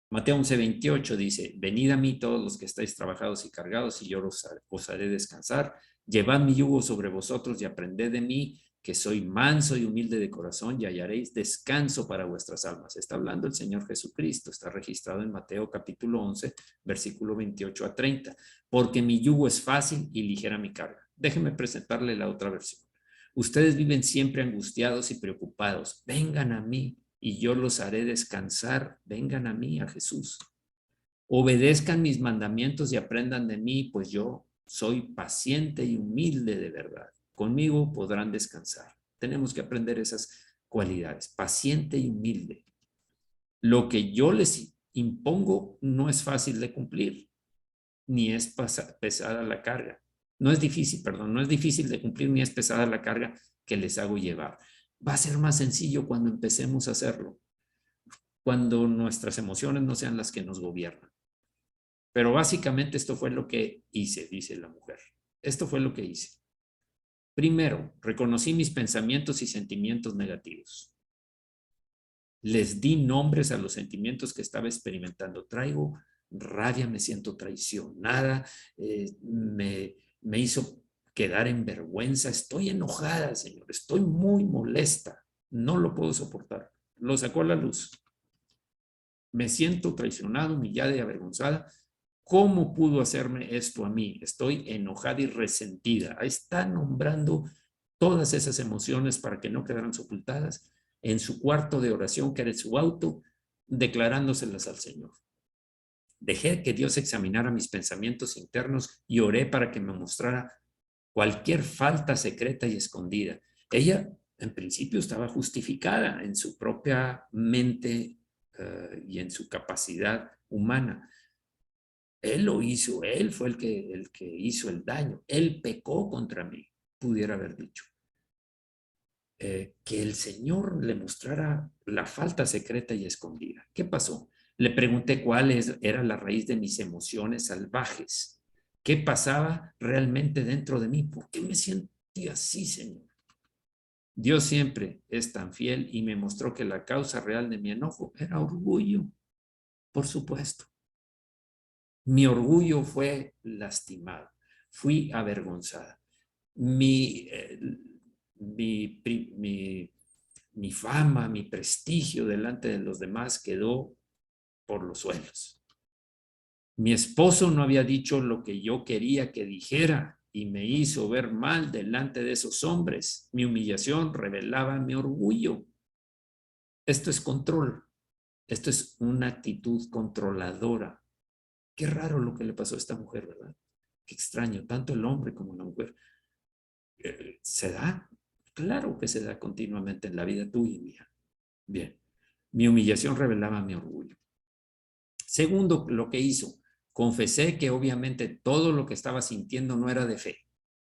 Mateo 11:28 dice, venid a mí todos los que estáis trabajados y cargados, y yo os haré descansar. Llevad mi yugo sobre vosotros y aprended de mí, que soy manso y humilde de corazón, y hallaréis descanso para vuestras almas. Está hablando el Señor Jesucristo, está registrado en Mateo capítulo 11, versículo 28 a 30. Porque mi yugo es fácil y ligera mi carga. Déjenme presentarle la otra versión. Ustedes viven siempre angustiados y preocupados. Vengan a mí y yo los haré descansar. Vengan a mí, a Jesús. Obedezcan mis mandamientos y aprendan de mí, pues yo soy paciente y humilde de verdad. Conmigo podrán descansar. Tenemos que aprender esas cualidades, paciente y humilde. Lo que yo les impongo no es fácil de cumplir, ni es pesada la carga. No es difícil, perdón, no es difícil de cumplir, ni es pesada la carga que les hago llevar. Va a ser más sencillo cuando empecemos a hacerlo, cuando nuestras emociones no sean las que nos gobiernan. Pero básicamente esto fue lo que hice, dice la mujer. Esto fue lo que hice. Primero, reconocí mis pensamientos y sentimientos negativos. Les di nombres a los sentimientos que estaba experimentando. Traigo rabia, me siento traicionada, me hizo quedar en vergüenza, estoy enojada, Señor, estoy muy molesta, no lo puedo soportar. Lo sacó a la luz. Me siento traicionado, humillada y avergonzada. ¿Cómo pudo hacerme esto a mí? Estoy enojada y resentida. Ahí está nombrando todas esas emociones para que no quedaran sepultadas en su cuarto de oración, que era su auto, declarándoselas al Señor. Dejé que Dios examinara mis pensamientos internos y oré para que me mostrara cualquier falta secreta y escondida. Ella, en principio, estaba justificada en su propia mente y en su capacidad humana. Él lo hizo, él fue el que hizo el daño, él pecó contra mí, pudiera haber dicho. Que el Señor le mostrara la falta secreta y escondida. ¿Qué pasó? Le pregunté era la raíz de mis emociones salvajes. ¿Qué pasaba realmente dentro de mí? ¿Por qué me sentí así, Señor? Dios siempre es tan fiel y me mostró que la causa real de mi enojo era orgullo, por supuesto. Mi orgullo fue lastimado, fui avergonzada. Mi, mi, mi, mi fama, mi prestigio delante de los demás quedó por los suelos. Mi esposo no había dicho lo que yo quería que dijera y me hizo ver mal delante de esos hombres. Mi humillación revelaba mi orgullo. Esto es control. Esto es una actitud controladora. Qué raro lo que le pasó a esta mujer, ¿verdad? Qué extraño, tanto el hombre como la mujer. ¿Se da? Claro que se da continuamente en la vida tuya y mía. Bien, mi humillación revelaba mi orgullo. Segundo, lo que hizo, confesé que obviamente todo lo que estaba sintiendo no era de fe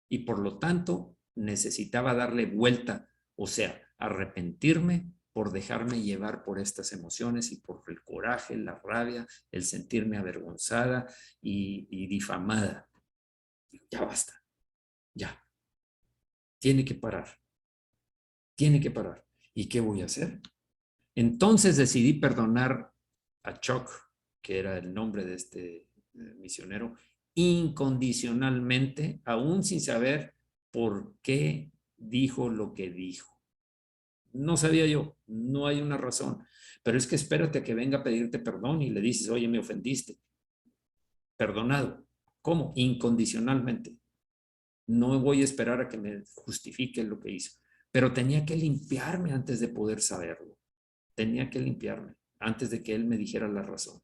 y por lo tanto necesitaba darle vuelta, o sea, arrepentirme por dejarme llevar por estas emociones y por el coraje, la rabia, el sentirme avergonzada y difamada. Ya basta, ya, tiene que parar, tiene que parar. ¿Y qué voy a hacer? Entonces decidí perdonar a Chuck, que era el nombre de este misionero, incondicionalmente, aún sin saber por qué dijo lo que dijo. No sabía yo, no hay una razón, pero es que espérate a que venga a pedirte perdón y le dices, oye, me ofendiste, perdonado. ¿Cómo? Incondicionalmente. No voy a esperar a que me justifique lo que hizo, pero tenía que limpiarme antes de poder saberlo. Tenía que limpiarme antes de que él me dijera la razón.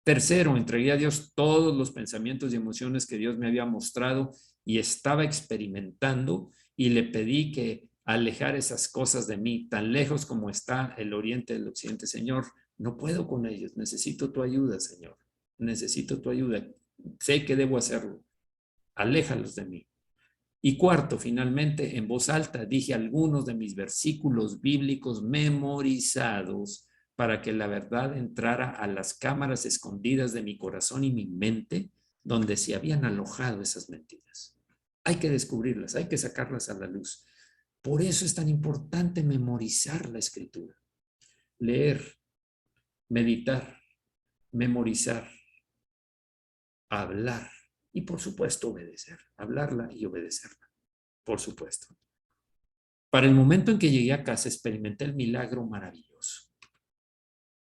Tercero, entregué a Dios todos los pensamientos y emociones que Dios me había mostrado y estaba experimentando, y le pedí que alejara esas cosas de mí, tan lejos como está el oriente del occidente. Señor, no puedo con ellos, necesito tu ayuda, Señor, necesito tu ayuda, sé que debo hacerlo, aléjalos de mí. Y cuarto, finalmente, en voz alta dije algunos de mis versículos bíblicos memorizados para que la verdad entrara a las cámaras escondidas de mi corazón y mi mente, donde se habían alojado esas mentiras. Hay que descubrirlas, hay que sacarlas a la luz. Por eso es tan importante memorizar la escritura, leer, meditar, memorizar, hablar y por supuesto obedecer, hablarla y obedecerla, por supuesto. Para el momento en que llegué a casa, experimenté el milagro maravilloso.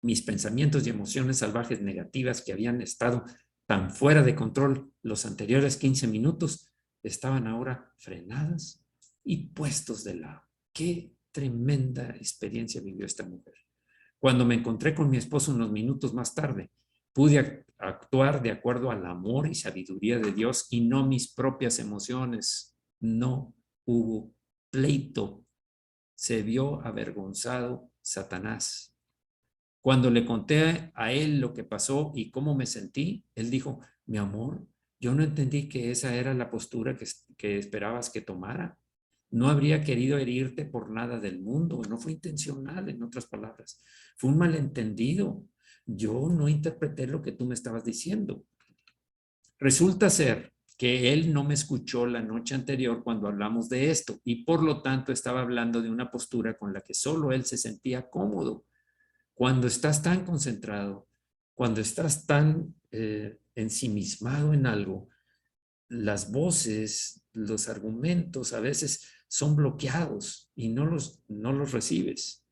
Mis pensamientos y emociones salvajes negativas que habían estado tan fuera de control los anteriores 15 minutos estaban ahora frenadas y puestos de lado. Qué tremenda experiencia vivió esta mujer. Cuando me encontré con mi esposo unos minutos más tarde, pude actuar de acuerdo al amor y sabiduría de Dios y no mis propias emociones. No hubo pleito. Se vio avergonzado Satanás. Cuando le conté a él lo que pasó y cómo me sentí, él dijo, mi amor, yo no entendí que esa era la postura que esperabas que tomara. No habría querido herirte por nada del mundo, no fue intencional, en otras palabras. Fue un malentendido. Yo no interpreté lo que tú me estabas diciendo. Resulta ser que él no me escuchó la noche anterior cuando hablamos de esto y por lo tanto estaba hablando de una postura con la que solo él se sentía cómodo. Cuando estás tan concentrado, cuando estás tan ensimismado en algo, las voces, los argumentos a veces son bloqueados y no los recibes.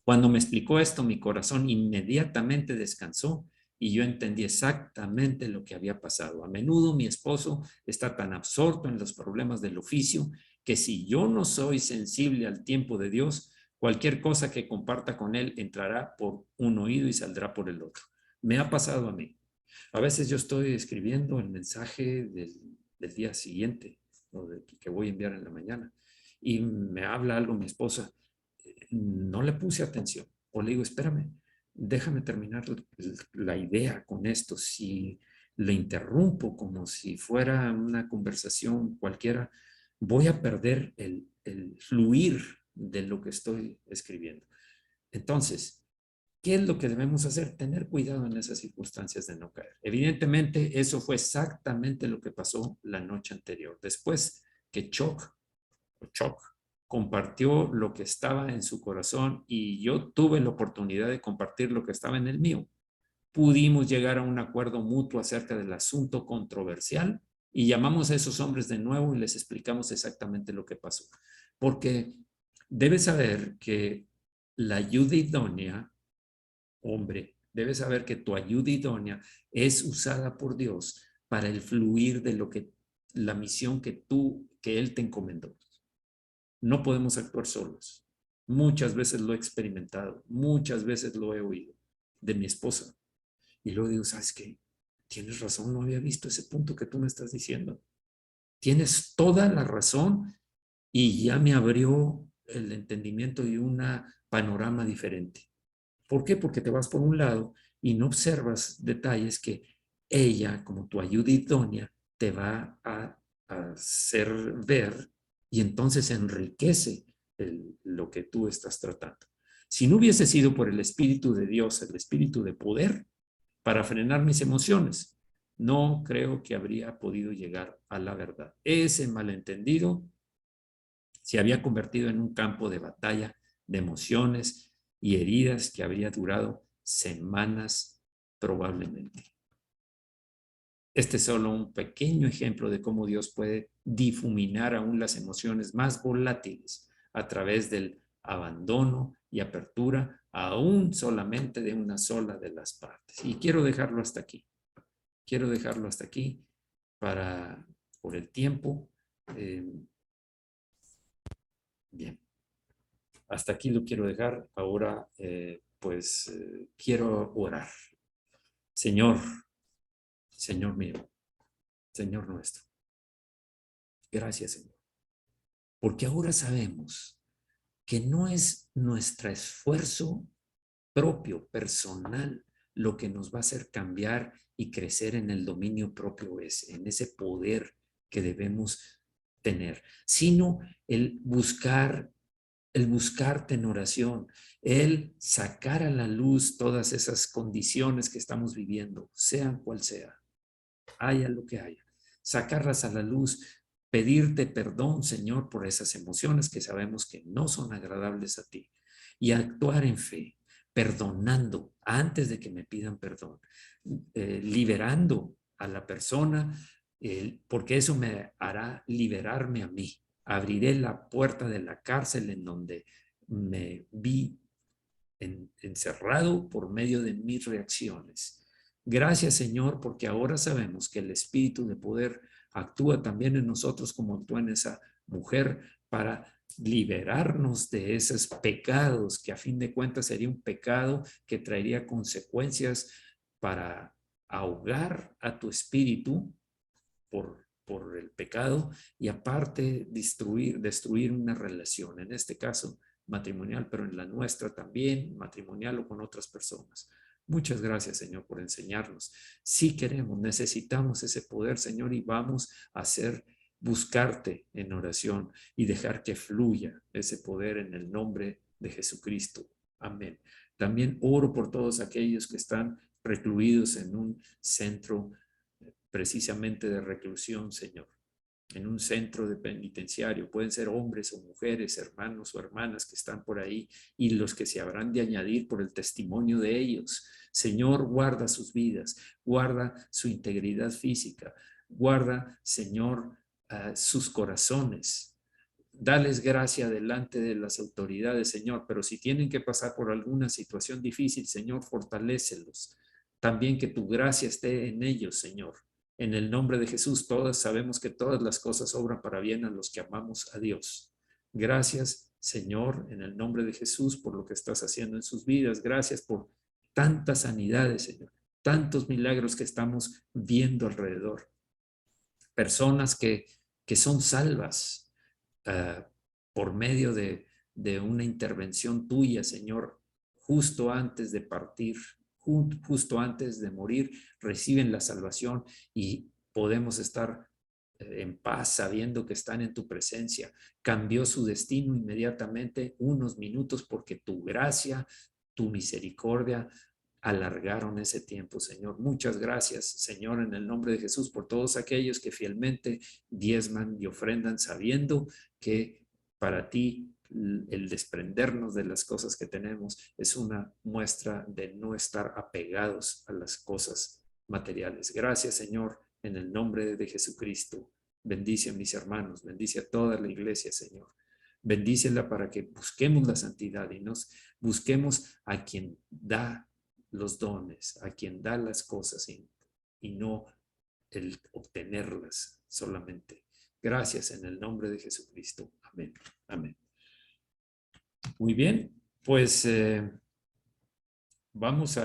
Cuando me explicó esto, mi corazón inmediatamente descansó y yo entendí exactamente lo que había pasado. A menudo mi esposo está tan absorto en los problemas del oficio que si yo no soy sensible al tiempo de Dios, cualquier cosa que comparta con él entrará por un oído y saldrá por el otro. Me ha pasado a mí. A veces yo estoy escribiendo el mensaje del día siguiente o que voy a enviar en la mañana y me habla algo mi esposa, no le puse atención. O le digo, espérame, déjame terminar la idea con esto. Si le interrumpo como si fuera una conversación cualquiera, voy a perder el fluir de lo que estoy escribiendo. Entonces, ¿qué es lo que debemos hacer? Tener cuidado en esas circunstancias de no caer. Evidentemente, eso fue exactamente lo que pasó la noche anterior. Después que Choc compartió lo que estaba en su corazón y yo tuve la oportunidad de compartir lo que estaba en el mío. Pudimos llegar a un acuerdo mutuo acerca del asunto controversial y llamamos a esos hombres de nuevo y les explicamos exactamente lo que pasó. Porque debes saber que la ayuda idónea, hombre, debes saber que tu ayuda idónea es usada por Dios para el fluir de lo que la misión que Él te encomendó. No podemos actuar solos. Muchas veces lo he experimentado, muchas veces lo he oído de mi esposa. Y luego digo, ¿sabes qué? Tienes razón, no había visto ese punto que tú me estás diciendo. Tienes toda la razón y ya me abrió el entendimiento y un panorama diferente. ¿Por qué? Porque te vas por un lado y no observas detalles que ella, como tu ayuda idónea, te va a hacer ver y entonces enriquece lo que tú estás tratando. Si no hubiese sido por el Espíritu de Dios, el Espíritu de poder, para frenar mis emociones, no creo que habría podido llegar a la verdad. Ese malentendido se había convertido en un campo de batalla de emociones y heridas que habría durado semanas probablemente. Este es solo un pequeño ejemplo de cómo Dios puede difuminar aún las emociones más volátiles a través del abandono y apertura, aún solamente de una sola de las partes. Y quiero dejarlo hasta aquí. Quiero dejarlo hasta aquí por el tiempo. Eh, bien, hasta aquí lo quiero dejar. Ahora, quiero orar. Señor, Señor mío, Señor nuestro, gracias, Señor, porque ahora sabemos que no es nuestro esfuerzo propio, personal, lo que nos va a hacer cambiar y crecer en el dominio propio, en ese poder que debemos tener, sino el buscarte en oración, el sacar a la luz todas esas condiciones que estamos viviendo, sean cual sea, haya lo que haya, sacarlas a la luz, pedirte perdón, Señor, por esas emociones que sabemos que no son agradables a ti y actuar en fe, perdonando antes de que me pidan perdón, liberando a la persona, porque eso me hará liberarme a mí. Abriré la puerta de la cárcel en donde me vi encerrado por medio de mis reacciones. Gracias, Señor, porque ahora sabemos que el espíritu de poder actúa también en nosotros como actúa en esa mujer para liberarnos de esos pecados, que a fin de cuentas sería un pecado que traería consecuencias para ahogar a tu espíritu por el pecado y aparte destruir una relación, en este caso matrimonial, pero en la nuestra también, matrimonial o con otras personas. Muchas gracias, Señor, por enseñarnos. Si queremos, necesitamos ese poder, Señor, y vamos a buscarte en oración y dejar que fluya ese poder en el nombre de Jesucristo. Amén. También oro por todos aquellos que están recluidos en un centro precisamente de reclusión, Señor, en un centro de penitenciario. Pueden ser hombres o mujeres, hermanos o hermanas que están por ahí y los que se habrán de añadir por el testimonio de ellos. Señor, guarda sus vidas, guarda su integridad física, guarda, Señor, sus corazones. Dales gracia delante de las autoridades, Señor, pero si tienen que pasar por alguna situación difícil, Señor, fortalécelos. También que tu gracia esté en ellos, Señor. En el nombre de Jesús, todas sabemos que todas las cosas obran para bien a los que amamos a Dios. Gracias, Señor, en el nombre de Jesús, por lo que estás haciendo en sus vidas. Gracias por tantas sanidades, Señor, tantos milagros que estamos viendo alrededor. Personas que son salvas por medio de una intervención tuya, Señor, justo antes de partir, justo antes de morir, reciben la salvación y podemos estar en paz sabiendo que están en tu presencia. Cambió su destino inmediatamente, unos minutos, porque tu gracia, tu misericordia alargaron ese tiempo, Señor. Muchas gracias, Señor, en el nombre de Jesús, por todos aquellos que fielmente diezman y ofrendan sabiendo que para ti el desprendernos de las cosas que tenemos es una muestra de no estar apegados a las cosas materiales. Gracias, Señor, en el nombre de Jesucristo. Bendice a mis hermanos, bendice a toda la iglesia, Señor. Bendícela para que busquemos la santidad y nos busquemos a quien da los dones, a quien da las cosas y no el obtenerlas solamente. Gracias en el nombre de Jesucristo. Amén. Amén. Muy bien, pues vamos a